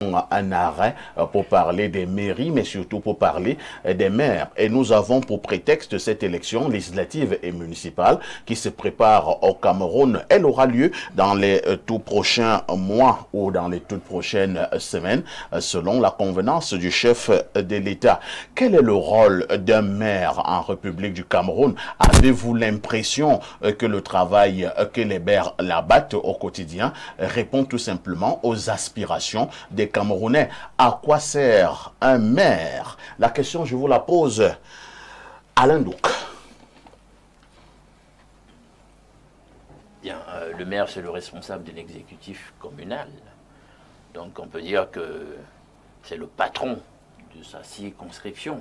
un arrêt pour parler des mairies, mais surtout pour parler des maires. Et nous avons pour prétexte cette élection législative et municipale qui se prépare au Cameroun. Elle aura lieu dans les tout prochains mois ou dans les toutes prochaines semaines, selon la convenance du chef de l'État. Quel est le rôle d'un maire en République du Cameroun? Avez-vous l'impression que le travail que les maires l'abattent au quotidien répond tout simplement aux aspirations des Camerounais? À quoi sert un maire? La question, je vous la pose. Alain Douk. Bien, le maire, c'est le responsable de l'exécutif communal. Donc on peut dire que c'est le patron de sa circonscription.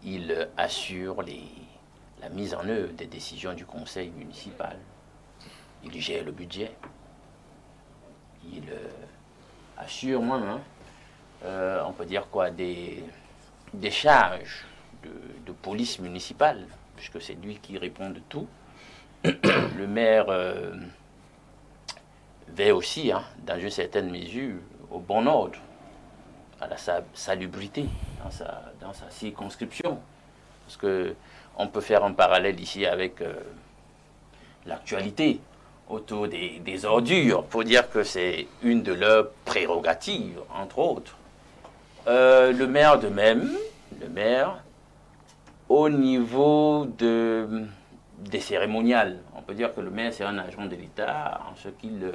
Il assure la mise en œuvre des décisions du conseil municipal. Il gère le budget. Il assure moi-même, on peut dire quoi, des charges de police municipale, puisque c'est lui qui répond de tout. Le maire veille aussi, dans une certaine mesure, au bon ordre, à la salubrité dans sa circonscription. Parce qu'on peut faire un parallèle ici avec l'actualité autour des ordures, pour dire que c'est une de leurs prérogatives, entre autres. Le maire de même, au niveau des cérémoniales, on peut dire que le maire c'est un agent de l'État en ce qu'il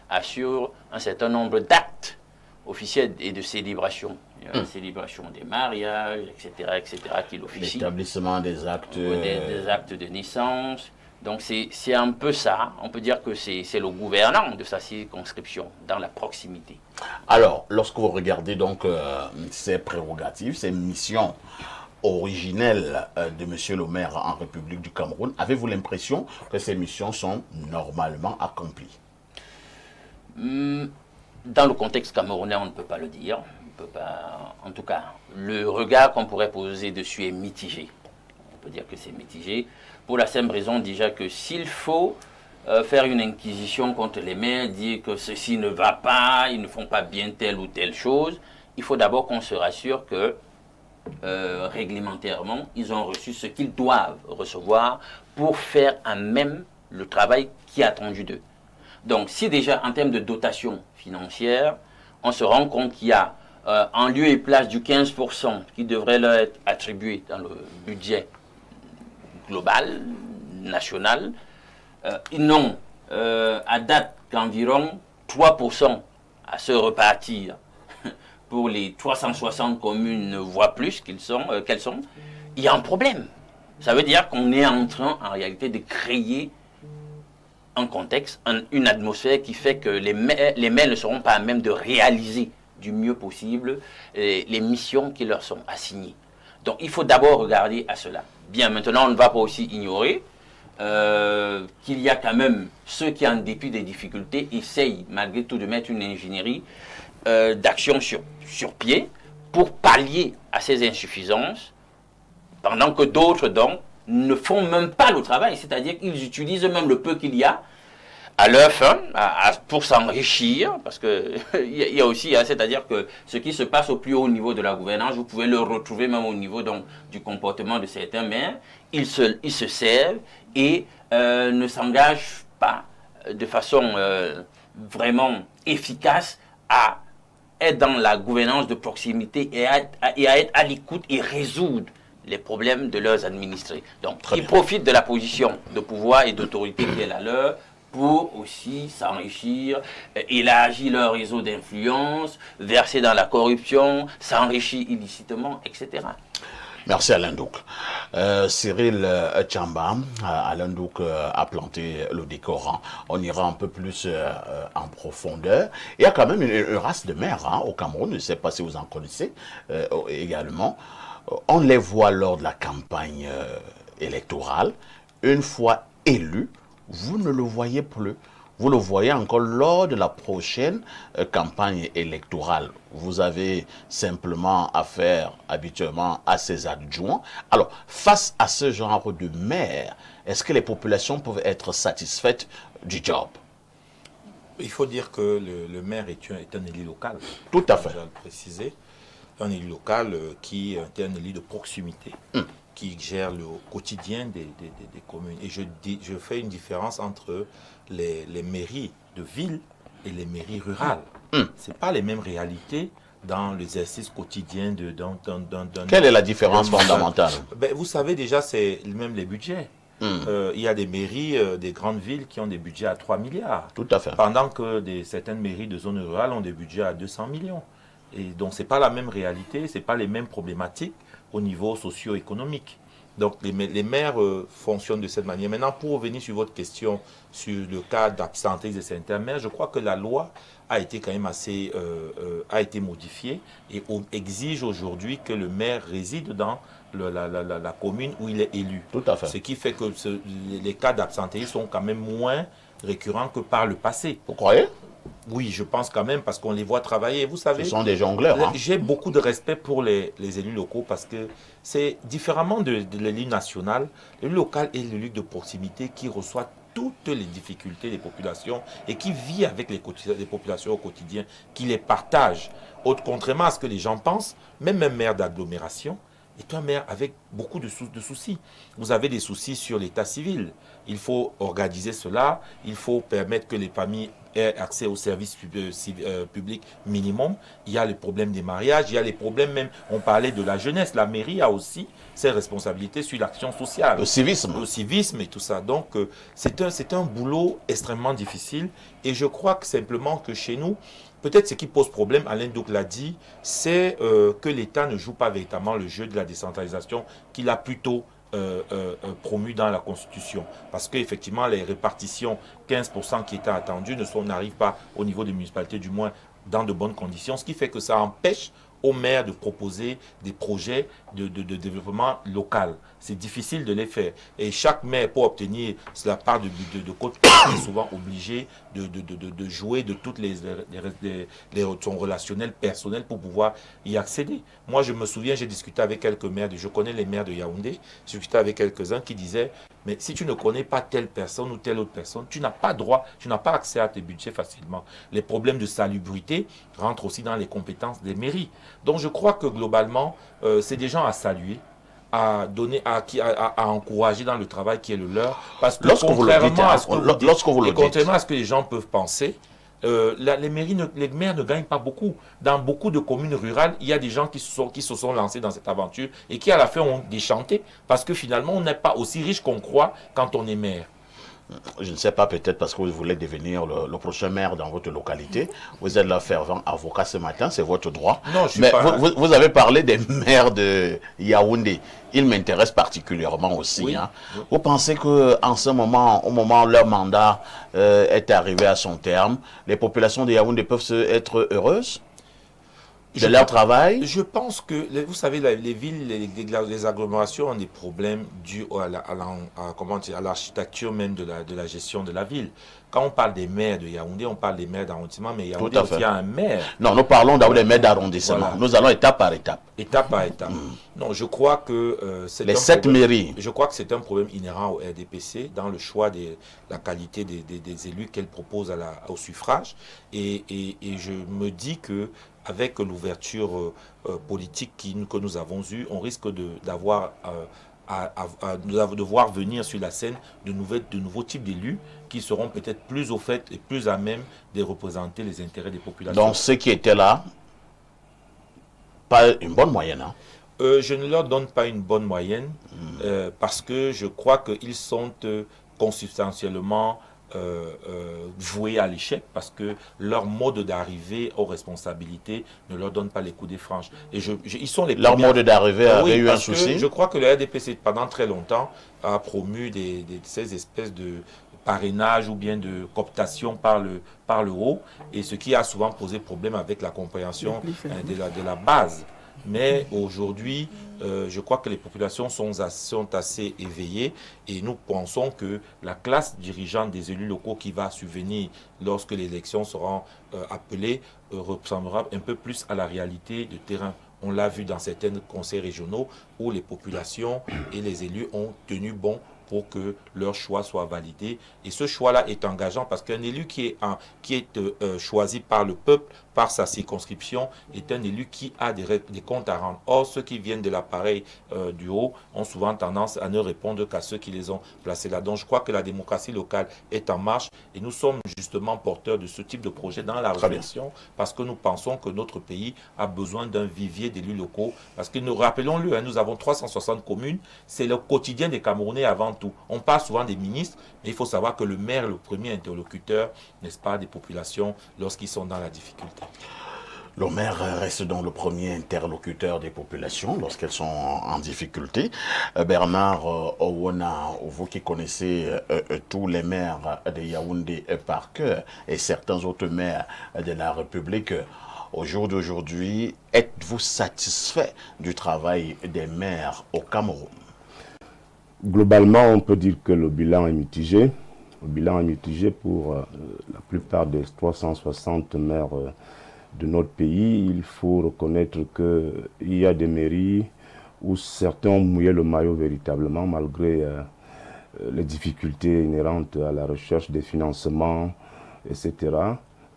assure un certain nombre d'actes officiels et de célébrations. La célébration des mariages, etc., qu'il officie. L'établissement des actes... Des actes de naissance. Donc c'est un peu ça, on peut dire que c'est le gouvernant de sa circonscription, dans la proximité. Alors, lorsque vous regardez donc ces prérogatives, ces missions originelles de M. le maire en République du Cameroun, avez-vous l'impression que ces missions sont normalement accomplies? Dans le contexte camerounais, on ne peut pas le dire. On peut pas, en tout cas, le regard qu'on pourrait poser dessus est mitigé. On peut dire que c'est mitigé, pour la simple raison déjà que s'il faut faire une inquisition contre les maires, dire que ceci ne va pas, ils ne font pas bien telle ou telle chose, il faut d'abord qu'on se rassure que réglementairement, ils ont reçu ce qu'ils doivent recevoir pour faire à même le travail qui est attendu d'eux. Donc si déjà en termes de dotation financière, on se rend compte qu'il y a en lieu et place du 15% qui devrait leur être attribué dans le budget global, national, ils n'ont à date qu'environ 3% à se repartir pour les 360 communes, voire plus qu'elles sont, il y a un problème. Ça veut dire qu'on est en train, en réalité, de créer un contexte, une atmosphère qui fait que les maires ne seront pas à même de réaliser du mieux possible les missions qui leur sont assignées. Donc il faut d'abord regarder à cela. Bien, maintenant, on ne va pas aussi ignorer qu'il y a quand même ceux qui, en dépit des difficultés, essayent malgré tout de mettre une ingénierie d'action sur pied pour pallier à ces insuffisances, pendant que d'autres, donc, ne font même pas le travail, c'est-à-dire qu'ils utilisent même le peu qu'il y a à leur fin, pour s'enrichir, parce qu'il y a aussi, c'est-à-dire que ce qui se passe au plus haut niveau de la gouvernance, vous pouvez le retrouver même au niveau donc, du comportement de certains maires, ils se servent et ne s'engagent pas de façon vraiment efficace à être dans la gouvernance de proximité et à être à l'écoute et résoudre les problèmes de leurs administrés. Donc, ils profitent de la position de pouvoir et d'autorité qui est la leur pour aussi s'enrichir, élargir leur réseau d'influence, verser dans la corruption, s'enrichir illicitement, etc. Merci Alain Douk. Cyril Tchamba, Alain Douk a planté le décor. On ira un peu plus en profondeur. Il y a quand même une race de maires au Cameroun, je ne sais pas si vous en connaissez également. On les voit lors de la campagne électorale. Une fois élus, vous ne le voyez plus. Vous le voyez encore lors de la prochaine campagne électorale. Vous avez simplement affaire habituellement à ces adjoints. Alors, face à ce genre de maire, est-ce que les populations peuvent être satisfaites du job? Il faut dire que le maire est un élu local. Tout à fait. Je dois le préciser. Un élu local qui est un élu de proximité, qui gère le quotidien des communes. Et je fais une différence entre les mairies de ville et les mairies rurales. Ce pas les mêmes réalités dans l'exercice quotidien d'un... Quelle est la différence fondamentale? Ben, vous savez déjà, c'est même les budgets. Il y a des mairies des grandes villes qui ont des budgets à 3 milliards. Tout à fait. Pendant que certaines mairies de zones rurales ont des budgets à 200 millions. Et donc, ce n'est pas la même réalité, ce n'est pas les mêmes problématiques au niveau socio-économique. Donc, les maires fonctionnent de cette manière. Maintenant, pour revenir sur votre question sur le cas d'absentéisme de certains maires, je crois que la loi a été quand même a été modifiée et exige aujourd'hui que le maire réside dans la commune où il est élu. Tout à fait. Ce qui fait que les cas d'absentéisme sont quand même moins récurrents que par le passé. Vous croyez? Oui, je pense quand même, parce qu'on les voit travailler. Vous savez, ce sont des jongleurs. Hein? J'ai beaucoup de respect pour les élus locaux parce que c'est différemment de l'élu national. L'élu local est l'élu de proximité qui reçoit toutes les difficultés des populations et qui vit avec les populations au quotidien, qui les partage. Contrairement à ce que les gens pensent, même un maire d'agglomération est un maire avec beaucoup de soucis. Vous avez des soucis sur l'état civil. Il faut organiser cela, il faut permettre que les familles aient accès aux services publics minimum. Il y a les problèmes des mariages, il y a les problèmes même, on parlait de la jeunesse. La mairie a aussi ses responsabilités sur l'action sociale. Le civisme. Le civisme et tout ça. Donc, c'est un boulot extrêmement difficile. Et je crois que simplement que chez nous, peut-être ce qui pose problème, Alain Douk l'a dit, c'est que l'État ne joue pas véritablement le jeu de la décentralisation qu'il a plutôt promu dans la Constitution. Parce qu'effectivement, les répartitions, 15% qui étaient attendues, n'arrivent pas au niveau des municipalités, du moins dans de bonnes conditions, ce qui fait que ça empêche aux maires de proposer des projets de développement local. C'est difficile de les faire. Et chaque maire, pour obtenir la part de côte, est souvent obligé de jouer de toutes son relationnel personnel pour pouvoir y accéder. Moi, je me souviens, j'ai discuté avec quelques maires, je connais les maires de Yaoundé, j'ai discuté avec quelques-uns qui disaient, mais si tu ne connais pas telle personne ou telle autre personne, tu n'as pas droit, tu n'as pas accès à tes budgets facilement. Les problèmes de salubrité rentrent aussi dans les compétences des mairies. Donc je crois que globalement, c'est des gens à saluer, à donner, à encourager dans le travail qui est le leur. Parce que contrairement à ce que les gens peuvent penser, les maires ne gagnent pas beaucoup. Dans beaucoup de communes rurales, il y a des gens qui se sont lancés dans cette aventure et qui à la fin ont déchanté parce que finalement on n'est pas aussi riche qu'on croit quand on est maire. Je ne sais pas, peut-être parce que vous voulez devenir le prochain maire dans votre localité. Vous êtes là fervent avocat ce matin, c'est votre droit. Non, je suis Mais pas... vous avez parlé des maires de Yaoundé. Ils m'intéressent particulièrement aussi. Oui, hein. oui. Vous pensez qu'en ce moment, au moment où leur mandat est arrivé à son terme, les populations de Yaoundé peuvent être heureuses de leur travail? Je pense que, vous savez, les villes, les agglomérations ont des problèmes dus à l'architecture même de la gestion de la ville. Quand on parle des maires de Yaoundé, on parle des maires d'arrondissement, mais Yaoundé aussi a un maire. Non, nous parlons d'abord des maires d'arrondissement. Voilà. Nous allons étape par étape. Étape par étape. Non, je crois que les 7 mairies. Je crois que c'est un problème inhérent au RDPC dans le choix de la qualité des élus qu'elle propose au suffrage. Et je me dis que avec l'ouverture politique que nous avons eue, on risque de voir venir sur la scène de nouveaux types d'élus qui seront peut-être plus au fait et plus à même de représenter les intérêts des populations. Donc ceux qui étaient là, pas une bonne moyenne. Hein? Je ne leur donne pas une bonne moyenne parce que je crois qu'ils sont consubstantiellement voués à l'échec parce que leur mode d'arrivée aux responsabilités ne leur donne pas les coups des franches. Et ils sont les leur mode d'arrivée avait eu un souci. Je crois que le RDPC pendant très longtemps a promu ces espèces de parrainage ou bien de cooptation par le haut, et ce qui a souvent posé problème avec la compréhension de la base. Mais aujourd'hui, je crois que les populations sont assez éveillées et nous pensons que la classe dirigeante des élus locaux qui va subvenir lorsque les élections seront appelées ressemblera un peu plus à la réalité de terrain. On l'a vu dans certains conseils régionaux où les populations et les élus ont tenu bon pour que leur choix soit validé. Et ce choix-là est engageant parce qu'un élu qui est choisi par le peuple, par sa circonscription, est un élu qui a des comptes à rendre. Or, ceux qui viennent de l'appareil du haut ont souvent tendance à ne répondre qu'à ceux qui les ont placés là. Donc, je crois que la démocratie locale est en marche et nous sommes justement porteurs de ce type de projet dans la réflexion parce que nous pensons que notre pays a besoin d'un vivier d'élus locaux. Parce que nous rappelons-le, nous avons 360 communes, c'est le quotidien des Camerounais avant tout. On parle souvent des ministres, mais il faut savoir que le maire est le premier interlocuteur, n'est-ce pas, des populations lorsqu'ils sont dans la difficulté. Le maire reste donc le premier interlocuteur des populations lorsqu'elles sont en difficulté. Bernard Owona, vous qui connaissez tous les maires de Yaoundé par cœur et certains autres maires de la République, au jour d'aujourd'hui, êtes-vous satisfait du travail des maires au Cameroun? Globalement, on peut dire que le bilan est mitigé. Le bilan est mitigé pour la plupart des 360 maires de notre pays. Il faut reconnaître qu'il y a des mairies où certains ont mouillé le maillot véritablement, malgré les difficultés inhérentes à la recherche des financements, etc.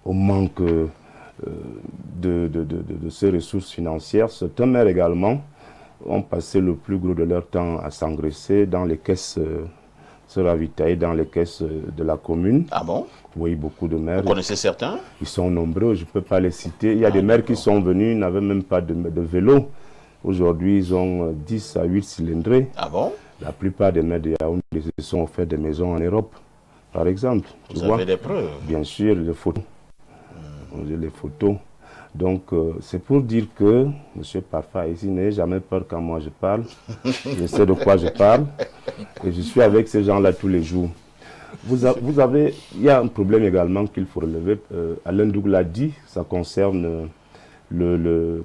Au manque de ces ressources financières. Certains maires également ont passé le plus gros de leur temps à s'engraisser dans les caisses, se ravitailler dans les caisses de la commune. Ah bon? Oui, beaucoup de maires. Vous connaissez certains? Ils sont nombreux, je ne peux pas les citer. Il y a des maires qui sont venus, n'avaient même pas de vélo. Aujourd'hui, ils ont 10 à 8 cylindrés. Ah bon? La plupart des maires de Yaoundé se sont offerts des maisons en Europe, par exemple. Vous avez des preuves? Bien sûr, les photos. J'ai les photos. Donc, c'est pour dire que M. Parfa ici n'ait jamais peur quand moi je parle. Je sais de quoi je parle. Et je suis avec ces gens-là tous les jours. Il y a un problème également qu'il faut relever. Alain Doug l'a dit, ça concerne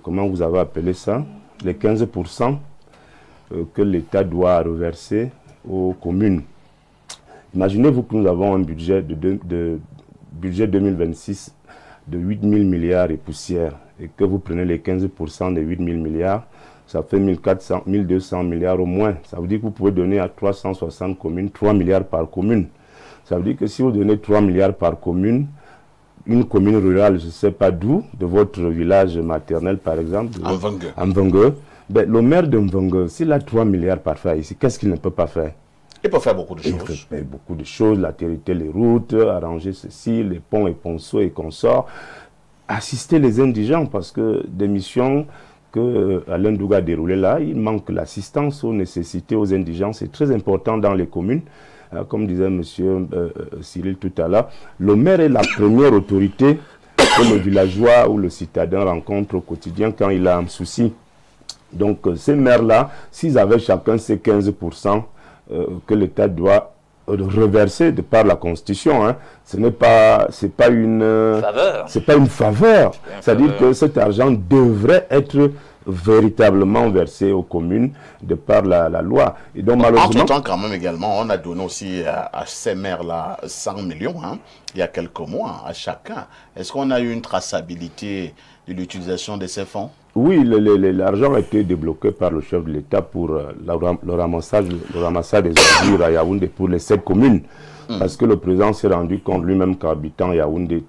comment vous avez appelé ça, les 15% que l'État doit reverser aux communes. Imaginez-vous que nous avons un budget budget 2026 de 8 000 milliards et poussière, et que vous prenez les 15% de 8 000 milliards, ça fait 1 200 milliards au moins. Ça veut dire que vous pouvez donner à 360 communes 3 milliards par commune. Ça veut dire que si vous donnez 3 milliards par commune, une commune rurale, je ne sais pas d'où, de votre village maternel par exemple, en Mvengue, ben, le maire de Mvengue, s'il a 3 milliards par faire ici, qu'est-ce qu'il ne peut pas faire? Il peut faire beaucoup de choses. Il peut faire beaucoup de choses, latérité les routes, arranger ceci, les ponts et ponceaux et consorts, assister les indigents, parce que des missions que Alain Douga a déroulées là, il manque l'assistance aux nécessités aux indigents, c'est très important dans les communes. Comme disait M. Cyril tout à l'heure, le maire est la première autorité que le villageois ou le citadin rencontre au quotidien quand il a un souci. Donc ces maires-là, s'ils avaient chacun ces 15%, que l'État doit reverser de par la Constitution, ce n'est pas, une faveur. C'est-à-dire que cet argent devrait être véritablement versé aux communes de par la loi. Et donc, malheureusement, entre-temps, quand même également, on a donné aussi à ces maires-là 100 millions, il y a quelques mois, à chacun. Est-ce qu'on a eu une traçabilité de l'utilisation de ces fonds? Oui, l'argent a été débloqué par le chef de l'État pour le ramassage des ordures à Yaoundé pour les 7 communes. Parce que le président s'est rendu compte lui-même qu'habitant Yaoundé,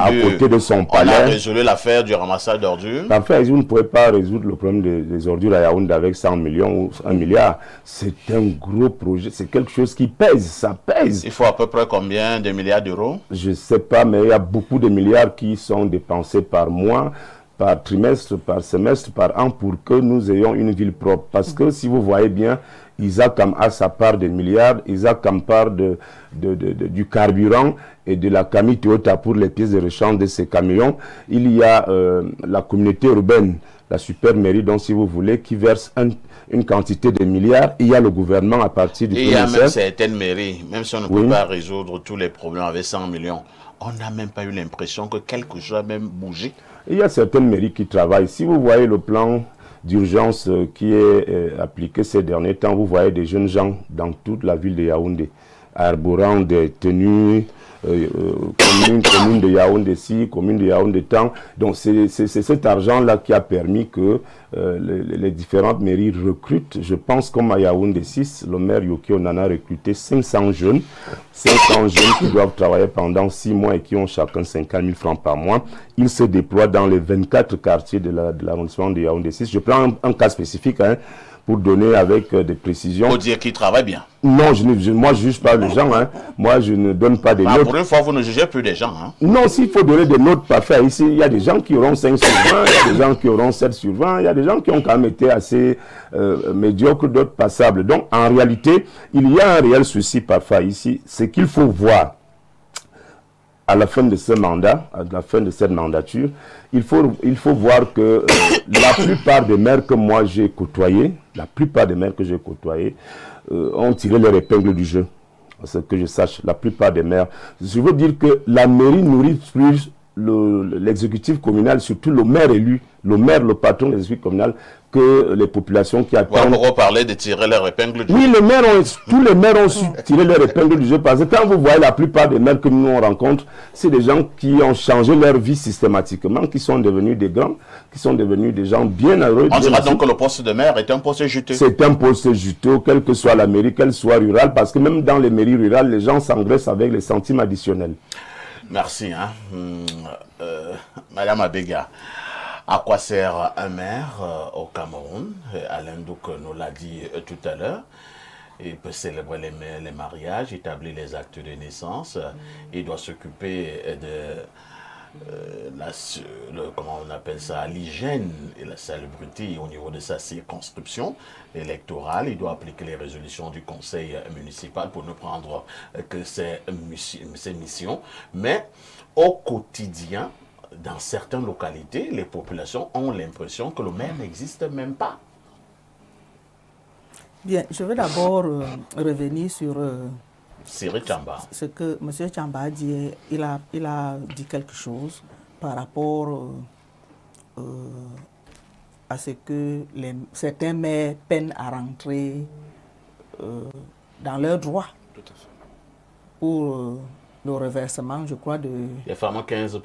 à côté de son palais. On a résolu l'affaire du ramassage d'ordures. Parfait, vous ne pouvez pas résoudre le problème des ordures à Yaoundé avec 100 millions ou 1 milliard. C'est un gros projet, c'est quelque chose qui pèse, ça pèse. Il faut à peu près combien de milliards d'euros? Je ne sais pas, mais il y a beaucoup de milliards qui sont dépensés par mois, par trimestre, par semestre, par an, pour que nous ayons une ville propre. Parce que si vous voyez bien, Isaac a sa part des milliards, Isaac a part du carburant et de la Camille Toyota pour les pièces de rechange de ces camions. Il y a la communauté urbaine, la super mairie, donc si vous voulez, qui verse une quantité de milliards. Il y a le gouvernement à partir du... Et il y a même certaines mairies, même si on ne peut pas résoudre tous les problèmes avec 100 millions, on n'a même pas eu l'impression que quelque chose a même bougé. Il y a certaines mairies qui travaillent. Si vous voyez le plan d'urgence qui est appliqué ces derniers temps, vous voyez des jeunes gens dans toute la ville de Yaoundé. arborant des tenues, commune de Yaoundé-ci, commune de Yaoundé-Temps. Donc c'est cet argent-là qui a permis que les différentes mairies recrutent. Je pense comme à Yaoundé 6, le maire Yokio en a recruté 500 jeunes qui doivent travailler pendant 6 mois et qui ont chacun 50 000 francs par mois. Ils se déploient dans les 24 quartiers de l'arrondissement de Yaoundé 6. Je prends un cas spécifique, hein, pour donner avec des précisions. Faut dire qu'ils travaillent bien. Non, moi je ne juge pas les gens. Hein. Moi je ne donne pas des notes. Pour une fois, vous ne jugez plus des gens. Hein. Non, s'il faut donner des notes parfaites, ici, il y a des gens qui auront 5 sur 20, il y a des gens qui auront 7 sur 20, il y a des gens qui ont quand même été assez médiocres, d'autres passables. Donc en réalité, il y a un réel souci parfois ici. C'est qu'il faut voir à la fin de ce mandat, à la fin de cette mandature, il faut voir que la plupart des maires que moi j'ai côtoyés, ont tiré leur épingle du jeu. Ce que je sache, la plupart des maires. Je veux dire que la mairie nourrit plus l'exécutif communal, surtout le maire élu, le patron de l'exécutif communal, que les populations qui attendent. On va parler de tirer leur épingle du jeu. Oui, tous les maires ont su tirer leur épingle du jeu, parce que quand vous voyez la plupart des maires que nous on rencontre, c'est des gens qui ont changé leur vie systématiquement, qui sont devenus des grands, qui sont devenus des gens bien heureux. On dira donc que le poste de maire est un poste juteux. C'est un poste juteux, quelle que soit la mairie, qu'elle soit rurale, parce que même dans les mairies rurales, les gens s'engraissent avec les centimes additionnels. Merci. Hein. Madame Abega, à quoi sert un maire au Cameroun? Alain Douk nous l'a dit tout à l'heure. Il peut célébrer les mariages, établir les actes de naissance. Il doit s'occuper de comment on appelle ça, l'hygiène et la salubrité au niveau de sa circonscription électorale. Il doit appliquer les résolutions du conseil municipal pour ne prendre que ses missions. Mais au quotidien, dans certaines localités, les populations ont l'impression que le maire n'existe même pas. Bien, je vais d'abord revenir sur ce que M. Tchamba a dit. Il a dit quelque chose par rapport à ce que certains maires peinent à rentrer dans leurs droits. Tout à fait. Pour le reversement, je crois, de... Les fameux 15%.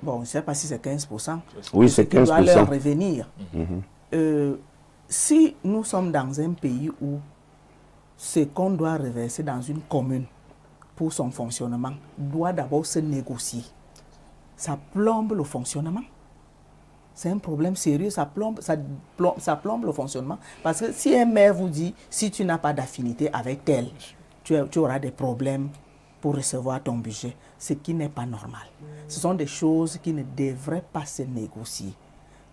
Bon, je ne sais pas si c'est 15%. Oui, c'est 15%. Ça doit leur revenir. Si nous sommes dans un pays où ce qu'on doit reverser dans une commune pour son fonctionnement doit d'abord se négocier, ça plombe le fonctionnement. C'est un problème sérieux, ça plombe le fonctionnement. Parce que si un maire vous dit, si tu n'as pas d'affinité avec tel, tu auras des problèmes pour recevoir ton budget, ce qui n'est pas normal. Ce sont des choses qui ne devraient pas se négocier.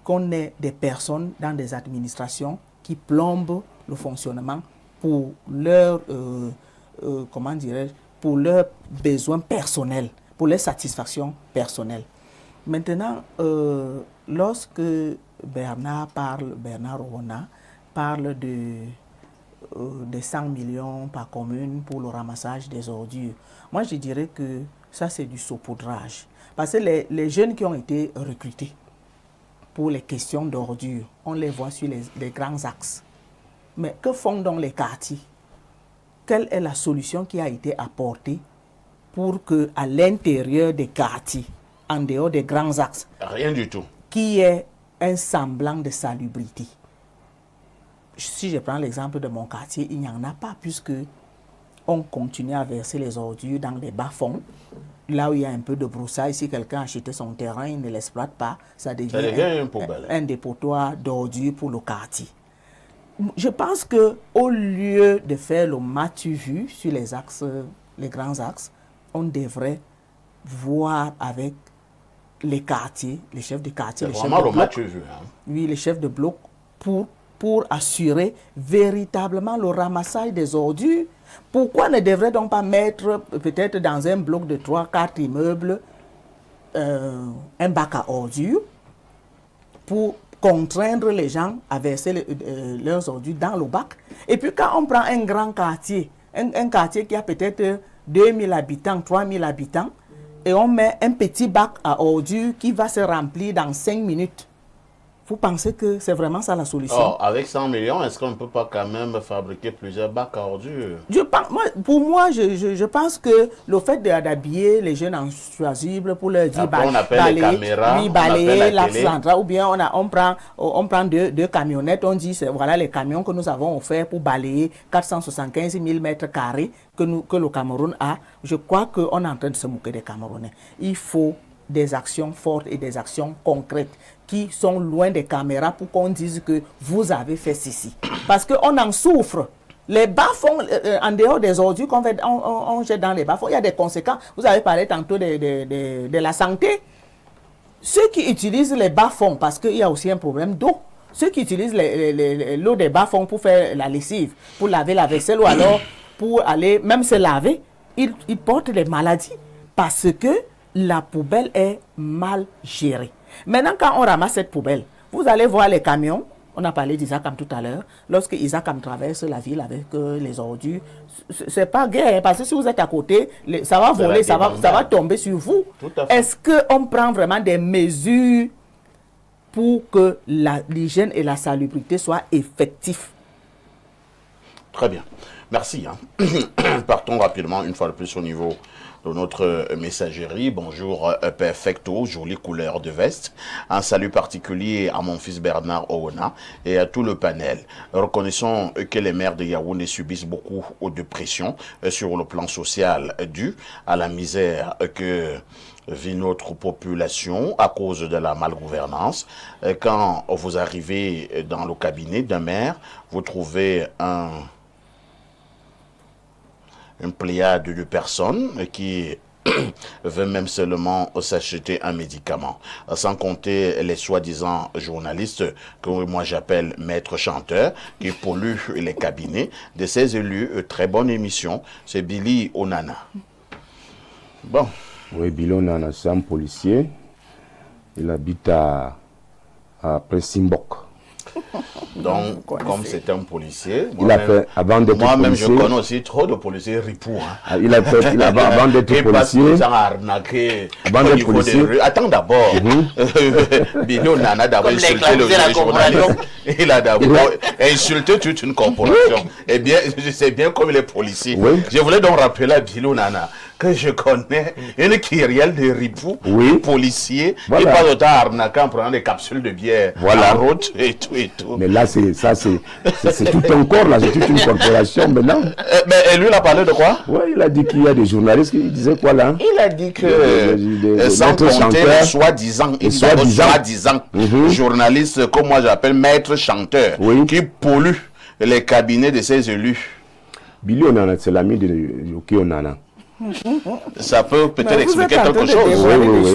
Qu'on ait des personnes dans des administrations qui plombent le fonctionnement pour leur, pour leurs besoins personnels, pour leurs satisfactions personnelles. Maintenant, lorsque Bernard Rona parle de 100 millions par commune pour le ramassage des ordures, moi je dirais que ça c'est du saupoudrage. Parce que les jeunes qui ont été recrutés pour les questions d'ordures, on les voit sur les grands axes. Mais que font donc les quartiers? Quelle est la solution qui a été apportée pour qu'à l'intérieur des quartiers, en dehors des grands axes, rien du tout, qu'il y ait un semblant de salubrité? Si je prends l'exemple de mon quartier, il n'y en a pas, puisque on continue à verser les ordures dans les bas-fonds. Là où il y a un peu de broussailles, si quelqu'un a acheté son terrain, il ne l'exploite pas, ça devient un dépotoir d'ordures pour le quartier. Je pense qu'au lieu de faire le matu-vu sur les axes, les grands axes, on devrait voir avec les quartiers, les chefs de quartier, les chefs de bloc, oui, les chefs de bloc, pour assurer véritablement le ramassage des ordures. Pourquoi ne devrait donc pas mettre peut-être dans un bloc de 3-4 immeubles un bac à ordures pour contraindre les gens à verser leurs ordures dans le bac? Et puis quand on prend un grand quartier, un quartier qui a peut-être 2000 habitants, 3000 habitants, et on met un petit bac à ordures qui va se remplir dans 5 minutes. Vous pensez que c'est vraiment ça la solution? Oh, avec 100 millions, est-ce qu'on ne peut pas quand même fabriquer plusieurs bacs à ordures? Pour moi, je pense que le fait d'habiller les jeunes en chasuble pour leur dire Après, on appelle les caméras, oui, on balayer appelle la l'axe télé. central, ou bien on prend deux camionnettes, on dit voilà les camions que nous avons offerts pour balayer 475 000 mètres carrés que le Cameroun a. Je crois qu'on est en train de se moquer des Camerounais. Il faut des actions fortes et des actions concrètes qui sont loin des caméras pour qu'on dise que vous avez fait ceci. Parce qu'on en souffre. Les bas-fonds, en dehors des ordures qu'on on jette dans les bas-fonds, il y a des conséquences. Vous avez parlé tantôt de la santé. Ceux qui utilisent les bas-fonds, parce qu'il y a aussi un problème d'eau, ceux qui utilisent l'eau des bas-fonds pour faire la lessive, pour laver la vaisselle ou alors pour aller même se laver, ils portent des maladies parce que la poubelle est mal gérée. Maintenant, quand on ramasse cette poubelle, vous allez voir les camions. On a parlé d'Isakam tout à l'heure. Lorsque Isakam traverse la ville avec les ordures, c'est pas gai, parce que si vous êtes à côté, ça va voler, ça va tomber sur vous. Est-ce qu'on prend vraiment des mesures pour que l'hygiène et la salubrité soient effectifs? Très bien. Merci. Partons rapidement, une fois de plus, au niveau de notre messagerie. Bonjour Perfecto, jolie couleur de veste. Un salut particulier à mon fils Bernard Owona et à tout le panel. Reconnaissons que les maires de Yaoundé subissent beaucoup de pression sur le plan social dû à la misère que vit notre population à cause de la malgouvernance. Quand vous arrivez dans le cabinet d'un maire, vous trouvez une pléiade de personnes qui veut même seulement s'acheter un médicament. Sans compter les soi-disant journalistes que moi j'appelle maîtres chanteurs qui polluent les cabinets de ces élus. Très bonne émission. C'est Billy Onana. Bon. Oui, Billy Onana, c'est un policier. Il habite à Pressimbok. Donc, comme c'est un policier, il a fait, avant d'être policier, moi-même je connais aussi trop de policiers ripoux. Hein. Il a fait, avant d'être policier, avant d'être policier. Attends d'abord, Billy Onana d'abord insulté le journaliste. Il a d'abord insulté toute une corporation. Eh bien, je sais bien comme il est policier. Oui. Je voulais donc rappeler à Billy Onana que je connais une kyrielle de ripoux, policiers, qui passe autant arnaquer en prenant des capsules de bière à route et tout et tout. Mais là, c'est tout un corps, là, c'est toute une corporation maintenant. Mais lui, il a parlé de quoi? Oui, il a dit qu'il y a des journalistes qui disaient quoi là? Il a dit que sans compter les soi-disant journalistes, comme moi j'appelle maîtres chanteurs, qui polluent les cabinets de ces élus. Billy Onana, c'est l'ami de Yoki Onana. Ça peut peut-être expliquer quelque chose. Oui.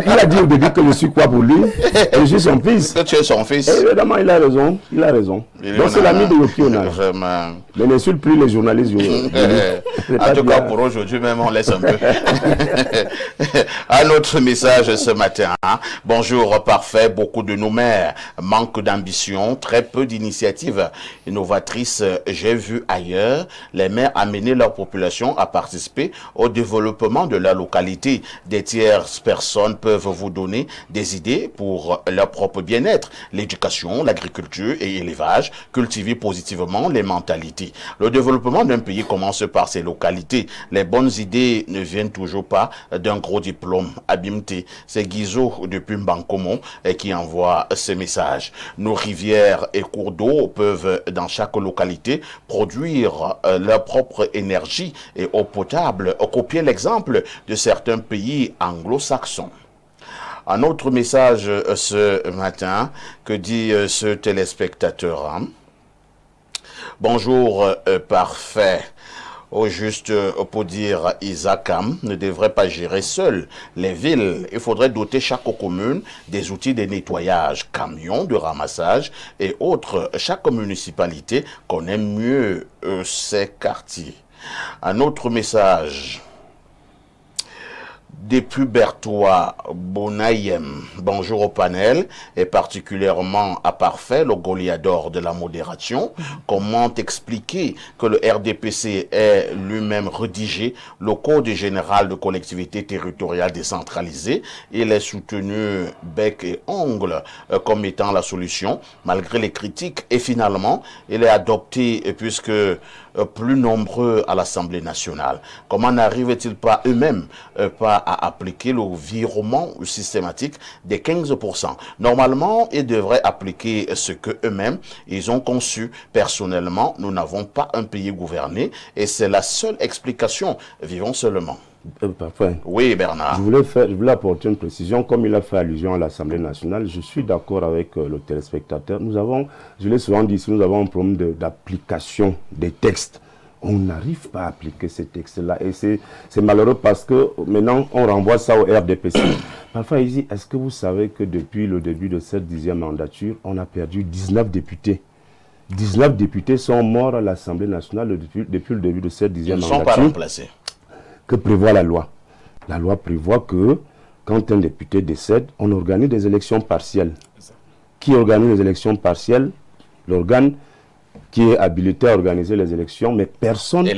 Il a dit au début que je suis quoi pour lui? Et je suis son fils. Que tu es son fils. Et évidemment, il a raison. Donc c'est l'ami de Yoki Onana. Vraiment. Mais n'insulte plus les journalistes. En tout cas, pour aujourd'hui même, on laisse un peu. Un autre message ce matin. Bonjour, parfait. Beaucoup de nos maires manquent d'ambition, très peu d'initiatives innovatrices. J'ai vu ailleurs les maires amener leur population à participer au développement de la localité. Des tierces personnes peuvent vous donner des idées pour leur propre bien-être. L'éducation, l'agriculture et l'élevage, cultiver positivement les mentalités. Le développement d'un pays commence par ses localités. Les bonnes idées ne viennent toujours pas d'un gros diplôme. Abimté, c'est Guizot depuis Mbankomo qui envoie ce message. Nos rivières et cours d'eau peuvent dans chaque localité produire leur propre énergie et eau potable, copier l'exemple de certains pays anglo-saxons. Un autre message ce matin, que dit ce téléspectateur? Bonjour, parfait. Au juste pour dire, Isakam ne devrait pas gérer seul les villes. Il faudrait doter chaque commune des outils de nettoyage, camions de ramassage et autres. Chaque municipalité connaît mieux ses quartiers. Un autre message. Depuis Bertois Bonayem, bonjour au panel, et particulièrement à Parfait, le Goliador de la modération. Comment expliquer que le RDPC ait lui-même rédigé le Code général de collectivité territoriale décentralisée? Il est soutenu bec et ongle comme étant la solution, malgré les critiques, et finalement, il est adopté puisque plus nombreux à l'Assemblée nationale. Comment n'arrivent-ils pas eux-mêmes pas à appliquer le virement systématique des 15%? Normalement, ils devraient appliquer ce que eux-mêmes ils ont conçu. Personnellement, nous n'avons pas un pays gouverné et c'est la seule explication. Vivons seulement. Parfait. Oui, Bernard. Je voulais apporter une précision. Comme il a fait allusion à l'Assemblée nationale, je suis d'accord avec le téléspectateur. Je l'ai souvent dit ici, nous avons un problème d'application des textes. On n'arrive pas à appliquer ces textes-là. Et c'est malheureux parce que maintenant, on renvoie ça au RDPC. Parfois, ici, est-ce que vous savez que depuis le début de cette 10e mandature, on a perdu 19 députés? 19 députés sont morts à l'Assemblée nationale depuis le début de cette 10e mandature. Ils ne sont pas remplacés. Que prévoit la loi? La loi prévoit que quand un député décède, on organise des élections partielles. Qui organise les élections partielles? L'organe qui est habilité à organiser les élections, mais personne...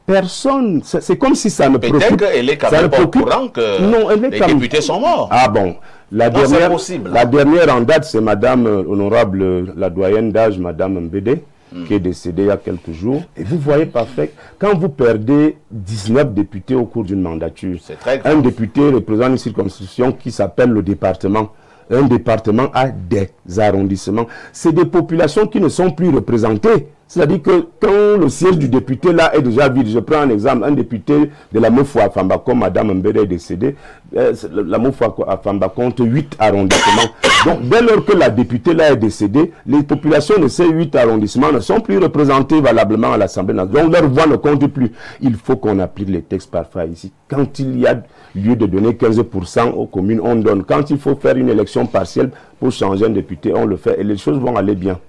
Personne. C'est comme si ça ne préoccupe... Peut-être qu'elle est quand même pas au courant que non, les députés sont morts. Ah bon. La dernière en date, c'est Madame Honorable, la doyenne d'âge, Madame Mbede, qui est décédée il y a quelques jours. Et vous voyez parfait, quand vous perdez 19 députés au cours d'une mandature, un député représente une circonscription qui s'appelle le département. Un département a des arrondissements. C'est des populations qui ne sont plus représentées. C'est-à-dire que quand le siège du député là est déjà vide, je prends un exemple, un député de la Moufou à Fambako, Madame Mbede est décédée, la Moufou à Fambako compte 8 arrondissements. Donc dès lors que la députée là est décédée, les populations de ces 8 arrondissements ne sont plus représentées valablement à l'Assemblée nationale. Donc leur voix ne compte plus. Il faut qu'on applique les textes parfois ici. Quand il y a lieu de donner 15% aux communes, on donne. Quand il faut faire une élection partielle pour changer un député, on le fait et les choses vont aller bien.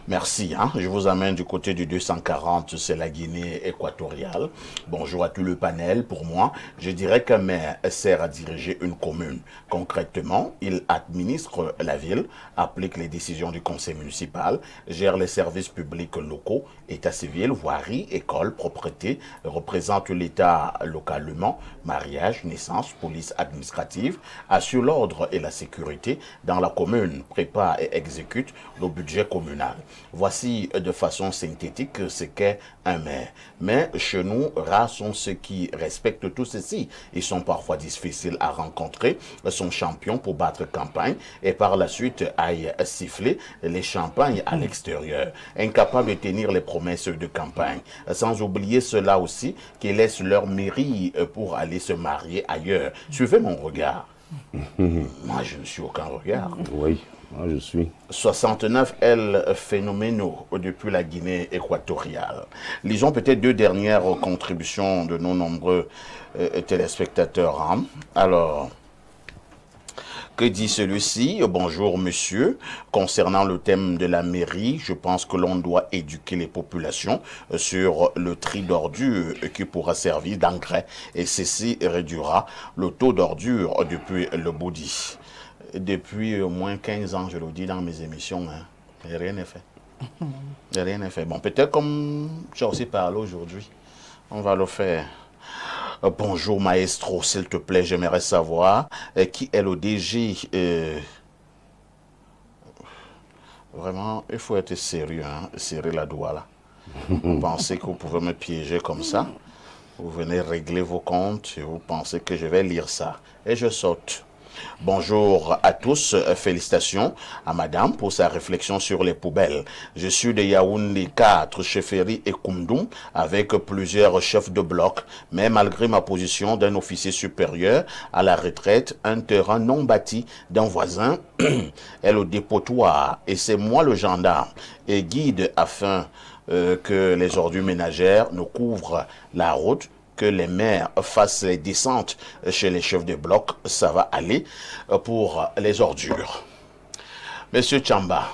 Merci. Je vous amène du côté du 240, c'est la Guinée équatoriale. Bonjour à tout le panel. Pour moi, je dirais qu'un maire sert à diriger une commune. Concrètement, il administre la ville, applique les décisions du conseil municipal, gère les services publics locaux, état civil, voirie, école, propreté, représente l'État localement, mariage, naissance, police administrative, assure l'ordre et la sécurité dans la commune, prépare et exécute le budget communal. Voici de façon synthétique ce qu'est un maire. Mais chez nous, rares sont ceux qui respectent tout ceci. Ils sont parfois difficiles à rencontrer, sont champions pour battre campagne et par la suite aillent siffler les champagnes à l'extérieur, incapables de tenir les promesses de campagne. Sans oublier cela aussi, qui laissent leur mairie pour aller se marier ailleurs. Suivez mon regard. Moi, je ne suis aucun regard. Oui. Moi, je suis 69 L phénoménaux depuis la Guinée équatoriale. Lisons peut-être deux dernières contributions de nos nombreux téléspectateurs. Alors, que dit celui-ci? Bonjour monsieur, concernant le thème de la mairie, je pense que l'on doit éduquer les populations sur le tri d'ordures qui pourra servir d'engrais et ceci réduira le taux d'ordures depuis le Boudi. Depuis au moins 15 ans, je le dis dans mes émissions, rien n'est fait. Rien n'est fait. Bon, peut-être comme j'ai aussi parlé aujourd'hui, on va le faire. Bonjour maestro, s'il te plaît, j'aimerais savoir qui est le DG. Vraiment, il faut être sérieux, serrer la doigt là. Vous pensez que vous pouvez me piéger comme ça? Vous venez régler vos comptes et vous pensez que je vais lire ça. Et je saute. Bonjour à tous, félicitations à madame pour sa réflexion sur les poubelles. Je suis de Yaoundé 4, Chefferie et Koumdoum, avec plusieurs chefs de bloc, mais malgré ma position d'un officier supérieur à la retraite, un terrain non bâti d'un voisin est le dépotoir et c'est moi le gendarme et guide afin que les ordures ménagères ne couvrent la route, que les maires fassent les descentes chez les chefs de bloc, ça va aller pour les ordures. Monsieur Tchamba,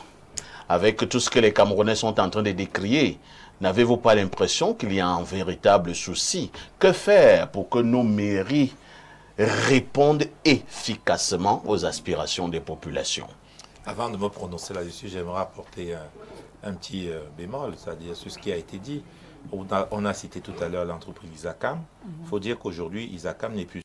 avec tout ce que les Camerounais sont en train de décrier, n'avez-vous pas l'impression qu'il y a un véritable souci? Que faire pour que nos mairies répondent efficacement aux aspirations des populations. Avant de me prononcer là-dessus, j'aimerais apporter un petit bémol, c'est-à-dire sur ce qui a été dit. On a cité tout à l'heure l'entreprise Isacam. Il faut dire qu'aujourd'hui, Isacam n'est plus